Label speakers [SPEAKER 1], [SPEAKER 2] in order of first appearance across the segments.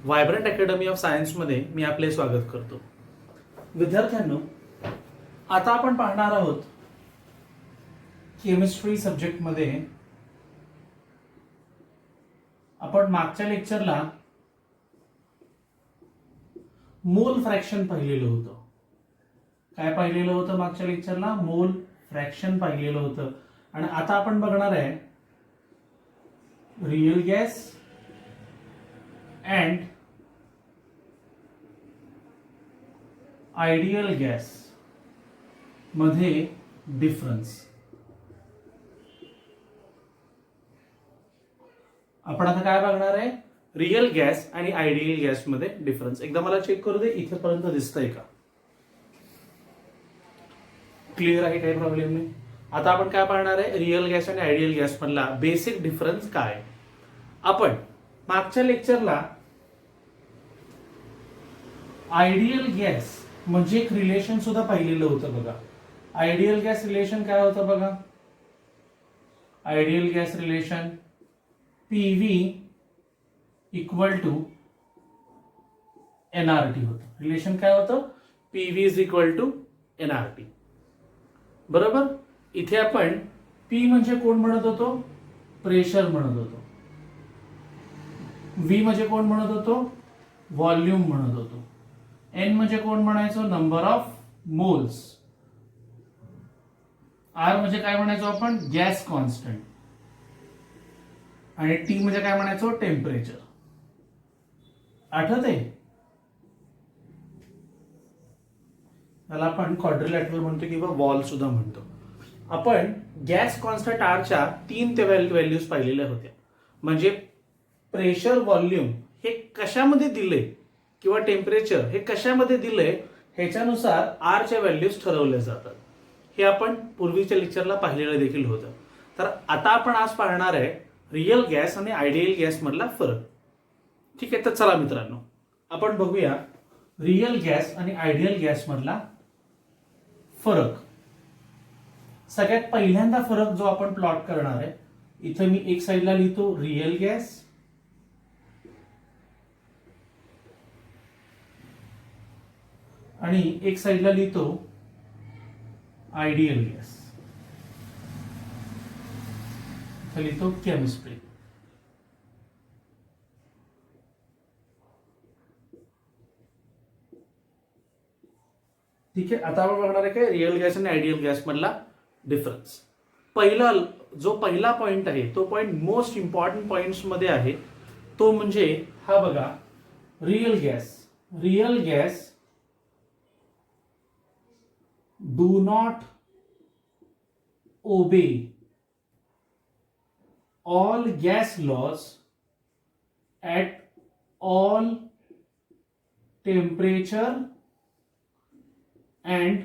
[SPEAKER 1] Vibrant academy of सायन्समध्ये मी आपले स्वागत करतो. विद्यार्थ्यांनो, आता आपण पाहणार आहोत केमिस्ट्री सब्जेक्टमध्ये. आपण मागच्या लेक्चरला मोल फ्रॅक्शन पाहिलेलं होतं. काय पाहिलेलं होतं मागच्या लेक्चरला? मोल फ्रॅक्शन पाहिलेलं होतं. आणि आता आपण बघणार आहे real gas and ideal gas मध्ये डिफरन्स. आपण आता काय बघणार आहे? रियल गॅस आणि आयडियल गॅस मध्ये डिफरन्स. एकदा मला चेक करू दे, इथेपर्यंत दिसतंय का? क्लिअर आहे, काही प्रॉब्लेम नाही. आता आपण काय पाहणार आहे? रियल गॅस आणि आयडियल गॅस मधला बेसिक डिफरन्स काय. आपण मागच्या लेक्चरला आयडियल गॅस म्हणजे एक रिलेशन सुद्धा पाहिलेलं होतं बघा. आयडियल गॅस रिलेशन काय होतं बघा? Ideal gas relation PV equal to NRT होतं. रिलेशन काय होतं? PV is equal to NRT. बरोबर. इथे आपण पी म्हणजे कोण म्हणत होतो? प्रेशर म्हणत होतो. व्ही म्हणजे कोण म्हणत होतो? व्हॉल्यूम म्हणत होतो. एन म्हणजे कोण म्हणायचो? Number of moles. आर म्हणजे काय म्हणायचो आपण? Gas constant. आणि टी म्हणजे काय म्हणायचो? टेम्परेचर. आठवत आहे? त्याला आपण क्वाड्रिलॅटरल म्हणतो किंवा वॉल सुद्धा म्हणतो. आपण गॅस कॉन्स्टंट आरच्या 3 व्हॅल्यूज पाहिलेल्या होत्या. म्हणजे प्रेशर, व्हॉल्यूम हे कशामध्ये दिले किंवा टेम्परेचर हे कशामध्ये दिले ह्याच्यानुसार आरच्या व्हॅल्यूज ठरवल्या जातात. हे आपण पूर्वीच्या लेक्चरला पाहिलेलं देखील होतं. तर आता आपण आज पाहणार आहे रियल गॅस आणि आयडियल गॅस मधला फरक. ठीक आहे, तर चला मित्रांनो आपण बघूया रियल गॅस आणि आयडियल गॅस मधला फरक. सगळ्यात पहिल्यांदा फरक जो आपण प्लॉट करणार आहे, इथे मी एक साइडला लिहितो रियल गॅस आणि एक साइडला लिहितो आयडियल गॅस. इथे लिहितो केमिस्ट्री. ठीक आहे. आता आपण बघणार आहे काय रियल गॅस आणि आयडियल गॅस मधला डिफरन्स. पहिला पॉइंट आहे तो पॉइंट मोस्ट इम्पॉर्टंट पॉइंट्स मध्ये आहे. तो म्हणजे हा बघा, real gas. Real gas do not obey all gas laws at all temperature and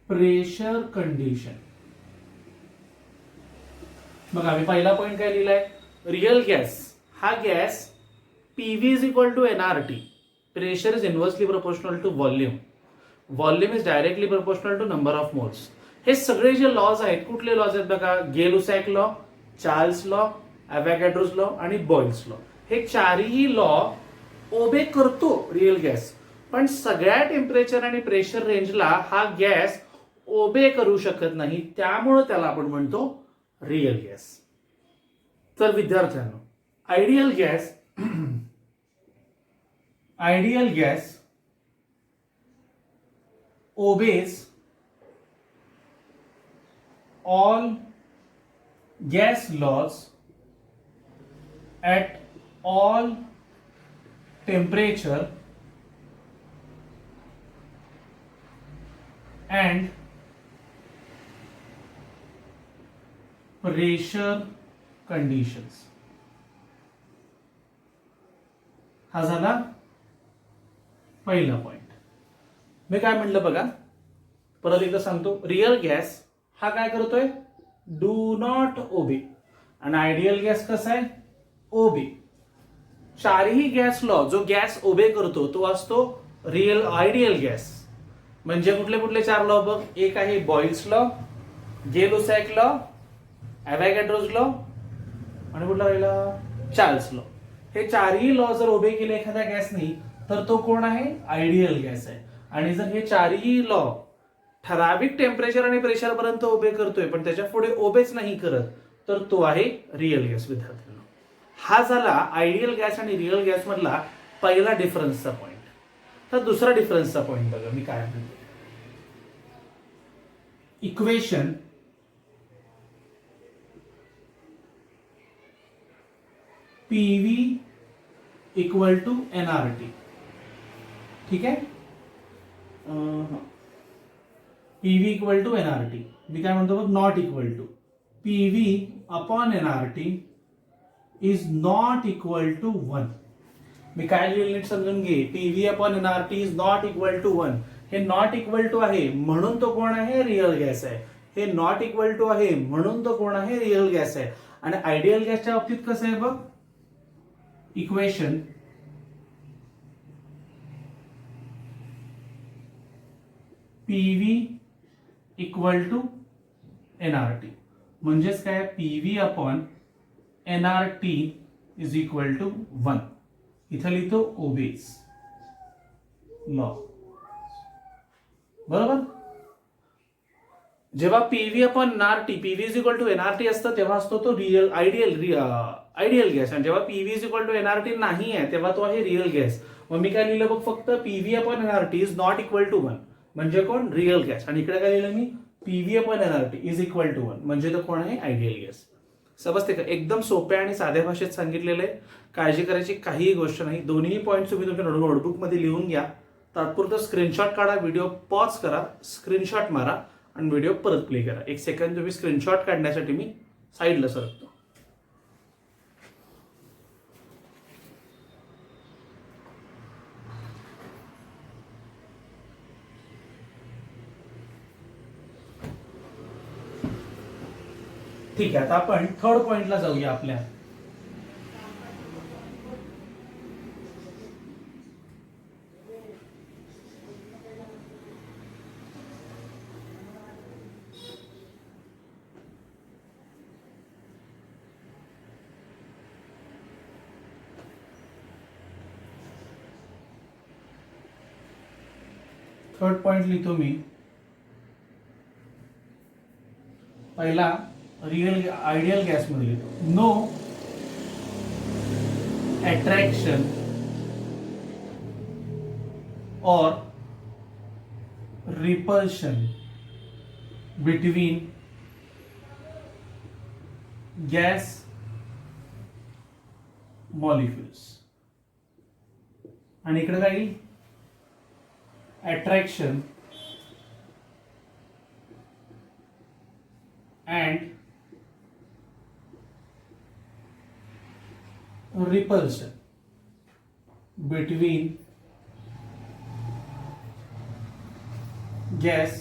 [SPEAKER 1] pressure condition. बघा, मी पहिला पॉइंट काय लिहिलाय? रियल गॅस हा gas PV is equal to NRT. Pressure is inversely proportional to volume. Volume is directly proportional to number of moles. हे सगळे जे lodge आहेत, कुठले लॉज आहेत बघा? गे-लुसॅक लॉ, चार्ल्स लॉ, अवॅगॅड्रोज लॉ आणि बॉइल्स लॉ. हे चारही लॉ ओबे करतो रियल गॅस. पण सगळ्या टेम्परेचर आणि प्रेशर रेंजला हा गॅस ओबे करू शकत नाही. त्यामुळे त्याला आपण म्हणतो रियल गॅस. तर विद्यार्थ्यांनो, ideal gas obeys all gas laws at all temperature and pressure conditions. हा झाला पहिला पॉइंट. मी काय म्हटलं बघा, परत एकदा सांगतो. रियल गॅस हा काय करतोय? Do not obey. आणि आयडियल गॅस कसा आहे? ओबे. चारही गॅस लॉ जो गॅस ओबे करतो तो असतो रियल आयडियल गॅस. म्हणजे कुठले कुठले चार लॉ बघ? एक आहे बॉइल्स लॉ, गे-लुसॅक लॉ, ॲव्हॉगॅड्रोज लॉ आणि कुठला राहिला चार्ल्स लॉ. हे चारही लॉ जर उभे केले एखाद्या गॅसनी तर तो कोण आहे आयडियल गॅस आहे. आणि जर हे चारही लॉ ठराविक टेम्परेचर आणि प्रेशर पर्यंत उभे करतोय पण त्याच्या पुढे उभेच नाही करत तर तो आहे रिअल गॅस. विद्यार्थ्यांना हा झाला आयडियल गॅस आणि रिअल गॅस मधला पहिला डिफरन्सचा पॉइंट. तर दुसरा डिफरन्सचा पॉइंट बघा मी काय म्हणतो. Equation PV equal to NRT. ठीक आहे, पीव्ही इक्वल टू एनआरटी. मी काय म्हणतो बघ, not equal to PV upon NRT is not equal to 1. मी काय लिहिलं नीट समजून घे. PV upon NRT is not equal to 1. हे नॉट इक्वल टू आहे म्हणून तो कोण आहे रिअल गॅस आहे. हे नॉट इक्वल टू आहे म्हणून तो कोण आहे रिअल गॅस आहे. आणि आयडियल गॅसच्या बाबतीत कसं आहे बघ, equation PV equal to NRT म्हणजेच काय, PV upon NRT is equal to 1. इथं लिहितो ओबेज लॉ. बरोबर. जेव्हा PV upon NRT, PV is equal to NRT असतं तेव्हा असतो तो रिअल आयडियल गॅस. आणि जेव्हा PV is equal to NRT नाही आहे तेव्हा तो आहे रिअल गॅस. मग मी काय लिहिलं बघ, फक्त PV upon NRT is not equal to 1 म्हणजे कोण रिअल गॅस. आणि इकडे काय लिहिलं मी, PV upon NRT is equal to 1 म्हणजे तो कोण आहे आयडियल गॅस. समजते का? एकदम सोप्या आणि साध्या भाषेत सांगितलेलं आहे. काळजी करायची काहीही गोष्ट नाही. दोन्ही पॉईंट तुम्ही तुमच्या नोटबुकमध्ये लिहून घ्या. तात्पुरतं स्क्रीनशॉट काढा, व्हिडिओ पॉज करा, स्क्रीनशॉट मारा आणि व्हिडिओ परत प्ले करा. 1 सेकंड तुम्ही स्क्रीनशॉट काढण्यासाठी मी साईडला सरकतो. ठीक आहे, आता आपण थर्ड पॉइंटला जाऊया. आपल्या थर्ड पॉइंट लिहितो मी. पहिला रियल आयडियल गॅस मध्ये लिहितो, नो अट्रॅक्शन और रिपल्शन बिटवीन गॅस मॉलिक्युल्स. आणि इकडे काय, attraction and repulsion between gas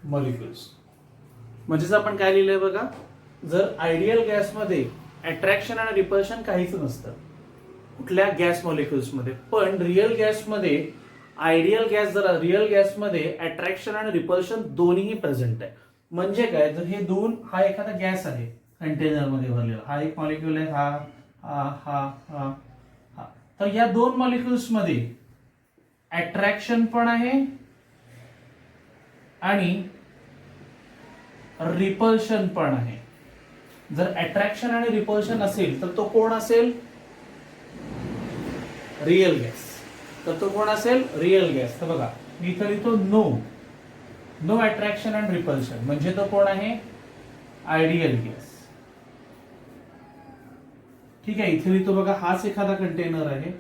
[SPEAKER 1] molecules. म्हणजेच आपण काय लिहिलंय बघा, जर आयडियल गॅसमध्ये अट्रॅक्शन आणि रिपल्शन काहीच नसतं कुठल्या गॅस मॉलिक्युल्स मध्ये, पण रिअल गॅसमध्ये आयडियल गॅस जर रिअल गॅसमध्ये अट्रॅक्शन आणि रिपल्शन दोन्हीही प्रेझेंट आहे. म्हणजे काय, जर हे दोन, हा एखादा गॅस आहे कंटेनर मध्ये भरलेला, हा एक मॉलिक्युल आहे, हा हा हा हा हा, तर या दोन मॉलिक्युल्स मध्ये अट्रॅक्शन पण आहे आणि रिपल्शन पण आहे. जर अट्रॅक्शन आणि रिपल्शन असेल तर तो कोण असेल, रिअल गॅस. तर तो कोण असेल, रिअल गॅस. तर बघा मी इथं लिहितो नो अट्रॅक्शन अँड रिपल्शन म्हणजे तो कोण आहे, आयडियल गॅस. ठीक आहे, इथे लिहितो बघा, हाच एखादा कंटेनर आहे,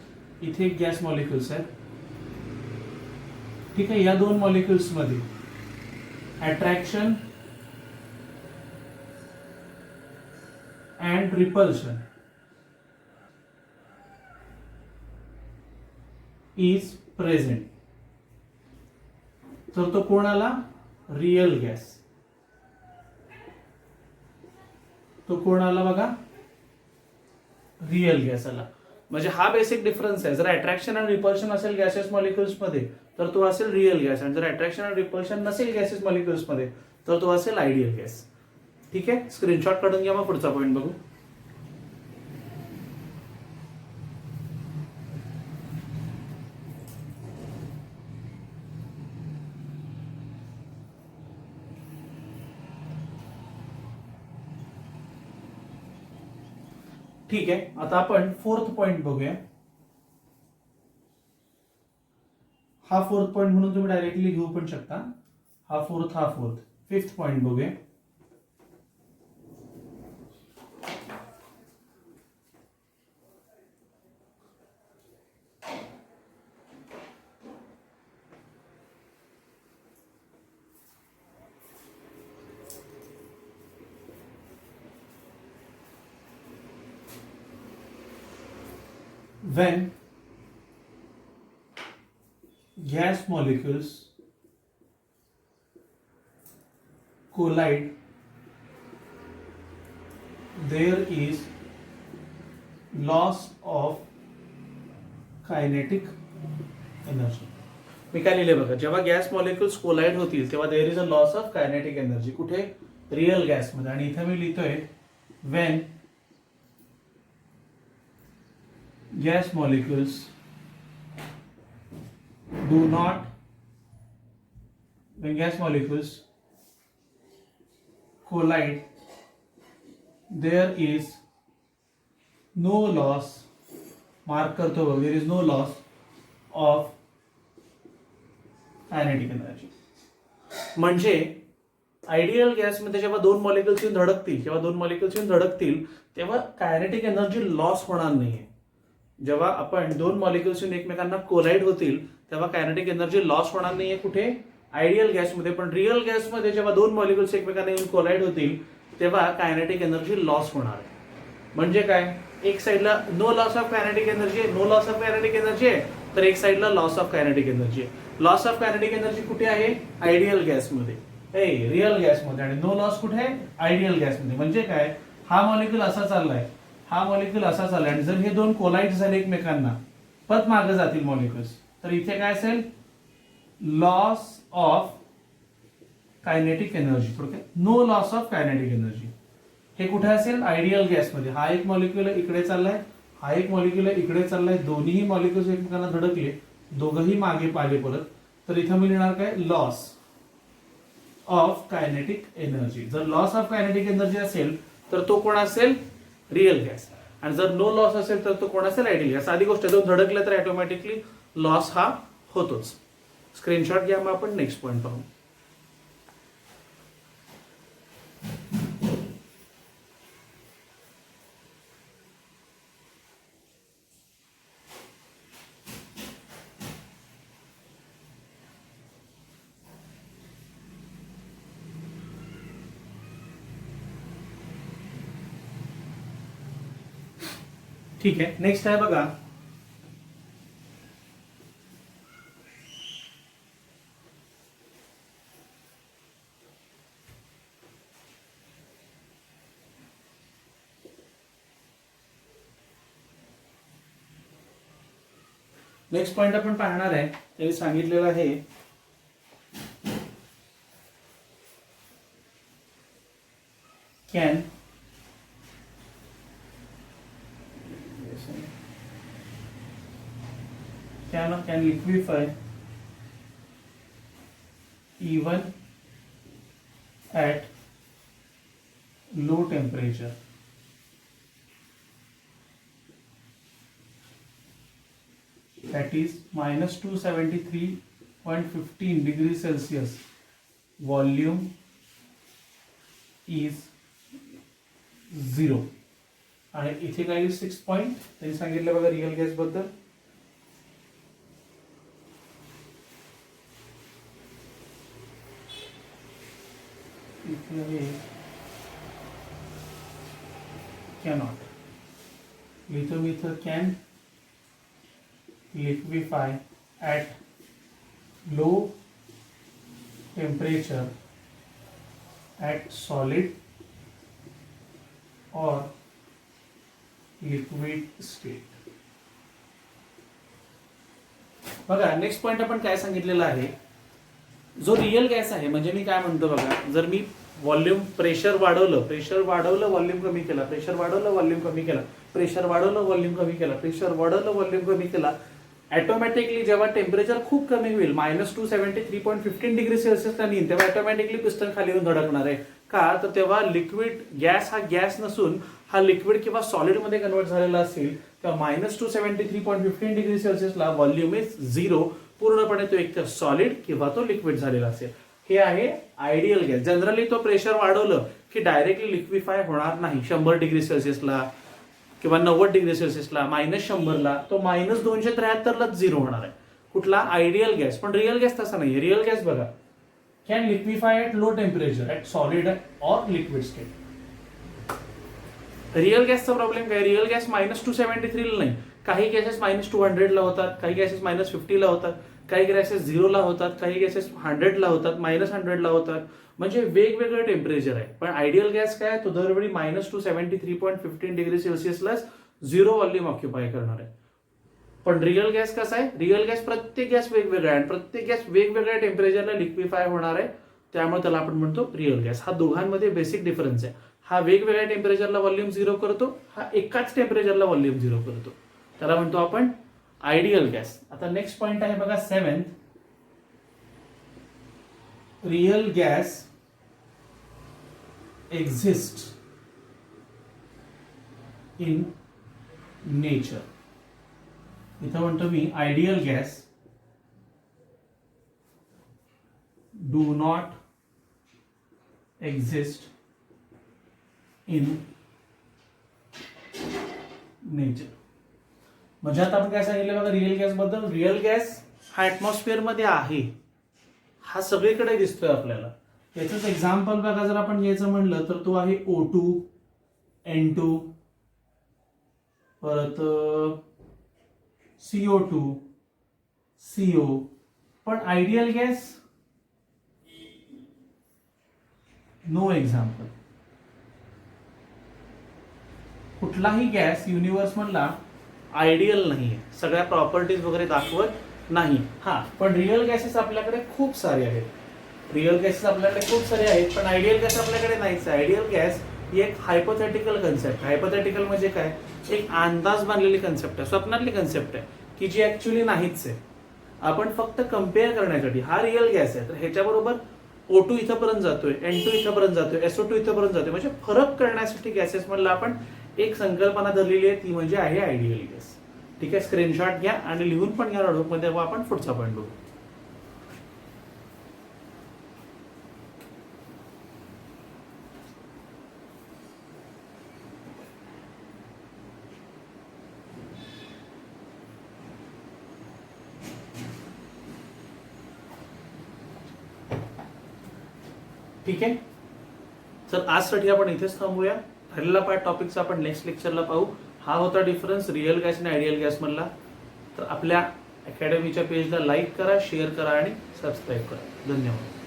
[SPEAKER 1] इथे एक गॅस मॉलिक्युल्स आहेत. ठीक आहे, या दोन मॉलिक्युल्स मध्ये attraction and repulsion is present. तर तो कोण आला, रिअल गॅस. तो कोण आला बघा, रिअल गॅस आला. म्हणजे हा बेसिक डिफरन्स आहे. जर अट्रॅक्शन आणि रिपल्शन असेल गॅसेस मॉलिक्युल्स मध्ये तर तो असेल रिअल गॅस, आणि जर अट्रॅक्शन आणि रिपल्शन नसेल गॅसेस मॉलिक्युल्स मध्ये तर तो असेल आयडियल गॅस. ठीक आहे, स्क्रीनशॉट काढून घ्या, मग पुढचा पॉईंट बघू. ठीक आहे, आता आपण फोर्थ पॉइंट बघूया. हा फोर्थ पॉइंट म्हणून तुम्ही डायरेक्टली घेऊ पण शकता. हा फोर्थ. फिफ्थ पॉइंट बघूया. When gas molecules collide, there is loss of kinetic energy. मी काय लिहिले बघा, जेव्हा गॅस मॉलिक्युल्स कोलाइड होतील तेव्हा there is a loss of kinetic energy. कुठे? रिअल गॅसमध्ये. आणि इथे मी लिहितोय when gas molecules collide, there is no loss, mark करतो बघ, there is no loss of kinetic energy. म्हणजे आयडियल गॅसमध्ये जेव्हा दोन मॉलिक्युल्स येऊन धडकतील तेव्हा कायनेटिक एनर्जी लॉस होणार नाहीये. जेव्हा आपण दोन मॉलिक्युल्स एकमेकांना कोलाइड होतील तेव्हा कायनेटिक एनर्जी लॉस होणार नाहीये. कुठे? आयडियल गॅसमध्ये. पण रिअल गॅसमध्ये जेव्हा दोन मॉलिक्युल्स एकमेकांना येऊन कोलाइड होतील तेव्हा कायनेटिक एनर्जी लॉस होणार आहे. म्हणजे काय? एक साइडला no loss of kinetic energy आहे, तर एक साइडला लॉस ऑफ कायनेटिक एनर्जी आहे. लॉस ऑफ कायनेटिक एनर्जी कुठे आहे? आयडियल गॅसमध्ये. रिअल गॅसमध्ये. आणि नो लॉस कुठे आहे? आयडियल गॅसमध्ये. म्हणजे काय? हा मॉलिक्युल असा चाललाय आणि जर हे दोन कोलाइड झाले एकमेकांना, परत मागे जातील मॉलिक्युल्स, तर इथे काय असेल? Loss of kinetic energy. थोडक्यात no loss of kinetic energy. हे कुठे असेल? आयडियल गॅसमध्ये. हा एक मॉलिक्युल इकडे चाललाय, हा एक मॉलिक्युल इकडे चाललाय, दोन्ही मॉलिक्युल्स एकमेकांना धडकले, दोघंही मागे पाहिले परत, तर इथं मी लिहिणार काय? Loss of kinetic energy. जर लॉस ऑफ कायनेटिक एनर्जी असेल तर तो कोण असेल? Real gas. आणि जर नो लॉस असेल तर तो कोण असेल? Ideal gas. साधी गोष्ट, दोन धडकले तर ऑटोमॅटिकली लॉस हा होतोच. स्क्रीनशॉट घ्या, मग आपण नेक्स्ट पॉइंट पाहू. ठीक आहे, नेक्स्ट आहे बघा, नेक्स्ट पॉइंट आपण पाहणार आहे. त्यांनी सांगितलेलं आहे can liquefy even at low temperature. That is minus 273.15 degrees Celsius. Volume is 0. आणि इथे काय 6 पॉइंट त्यांनी सांगितलं बघा रिअल गॅस बद्दल. इथे आहे cannot. इथं can liquefy at low temperature at solid or liquid state. बघा नेक्स्ट पॉइंट आपण काय सांगितलेलं आहे जो रिअल गॅस आहे, म्हणजे मी काय म्हणतो बघा, जर मी व्हॉल्यूम प्रेशर वाढवलं व्हॉल्यूम कमी केला, प्रेशर वाढवलं व्हॉल्यूम कमी केला, प्रेशर वाढवलं व्हॉल्यूम कमी केला, प्रेशर वाढवलं व्हॉल्यूम कमी केला, ऑटोमॅटिकली जेव्हा टेम्परेचर खूप कमी होईल -273.15 डिग्री सेल्सिअसला नेईल, तेव्हा ऑटोमॅटिकली पिस्टन खाली येऊन धडकणार आहे. का तर तेव्हा लिक्विड गॅस हा गॅस नसून हा लिक्विड किंवा सॉलिड मध्ये कन्वर्ट झालेला असेल, तेव्हा -273.15 डिग्री सेल्सिअसला व्हॉल्यूम इज 0, पूर्णपणे तो एक तर सॉलिड किंवा तो लिक्विड झालेला असेल. हे आहे आयडियल गॅस. जनरली तो प्रेशर वाढवलं की डायरेक्टली लिक्विफाय होणार नाही. 100 डिग्री सेल्सिअसला किंवा 90 डिग्री सेल्सिअसला, -100ला तो -273लाच 0 होणार आहे. कुठला? Ideal gas. पण रिअल गॅस तसा नाही. रिअल गॅस बघा, can liquefy at low temperature at solid or liquid state. Real गॅसचा प्रॉब्लेम काय? रिअल गॅस -273ला नाही. काही गॅसेस -200ला होतात, काही गॅसेस -50ला होतात, काही गॅसेस 0ला होतात, काही गॅसेस 100ला होतात, -100ला होतात. म्हणजे वेगवेगळं टेम्परेचर आहे. पण आयडियल गॅस काय? तो दरवेळी -273.15 डिग्री सेल्सिअसलाच 0 व्हॉल्यूम ऑक्युपाय करणार आहे. पण रिअल गॅस कसा आहे? रिअल गॅस प्रत्येक गॅस वेगवेगळा आहे आणि प्रत्येक गॅस वेगवेगळ्या टेम्परेचरला लिक्विफाय होणार आहे. त्यामुळे त्याला आपण म्हणतो रिअल गॅस. हा दोघांमध्ये बेसिक डिफरन्स आहे. हा वेगवेगळ्या टेम्परेचरला व्हॉल्यूम 0 करतो, हा एकाच टेम्परेचरला व्हॉल्यूम 0 करतो. त्याला म्हणतो आपण आयडियल गॅस. आता नेक्स्ट पॉइंट आहे बघा 7th. Real gas exist in nature. इथं म्हणतो मी ideal gas do not exist in nature. म्हणजे आता आपण काय सांगितलं बघा रिअल गॅस बद्दल. रिअल गॅस हा ऍटमॉस्फिअर मध्ये आहे, हा सगळीकडे दिसतोय आपल्याला. याचंच एक्झाम्पल बघा जर आपण घ्यायचं म्हणलं तर तो आहे O2, N2, परत CO2, CO. पण आयडियल गॅस नो एक्झाम्पल. कुठलाही गॅस युनिव्हर्स मधला आयडियल नाहीये, सगळ्या प्रॉपर्टीज वगैरे दाखवत नाही. हा, पण रिअल गॅसेस आपल्याकडे खूप सारे आहेत. रिअल गॅसेस आपल्याकडे खूप सारे आहेत, पण आयडियल गॅस आपल्याकडे नाहीच. आयडियल गॅस ही एक हायपोथेटिकल कन्सेप्ट. हायपोथेटिकल म्हणजे काय? एक अंदाज बांधलेली कन्सेप्ट आहे, स्वप्नातली कन्सेप्ट आहे की जी ऍक्च्युअली नाहीच आहे. आपण फक्त कम्पेअर करण्यासाठी हा रिअल गॅस आहे, तर ह्याच्याबरोबर O2 इथंपर्यंत जातोय, N2 इथंपर्यंत जातोय, SO2 इथंपर्यंत जातोय. म्हणजे फरक करण्यासाठी गॅसेस मधला आपण एक संकल्पना धरलेली आहे, ती म्हणजे आहे आयडियल गॅस. ठीक आहे, स्क्रीनशॉट घ्या आणि लिहून पण घ्या नोटबुकमध्ये, आपण पुढचा पॉईंट बघू. ठीक आहे, तर आजसाठी आपण इथेच थांबूया. राहिलेला पार्ट टॉपिकचा आपण नेक्स्ट लेक्चरला पाहू. हा होता डिफरन्स रिअल गॅस आणि आयडियल गॅस मधला. तर आपल्या अकॅडमीच्या पेजला लाईक करा, शेअर करा आणि सबस्क्राईब करा. धन्यवाद.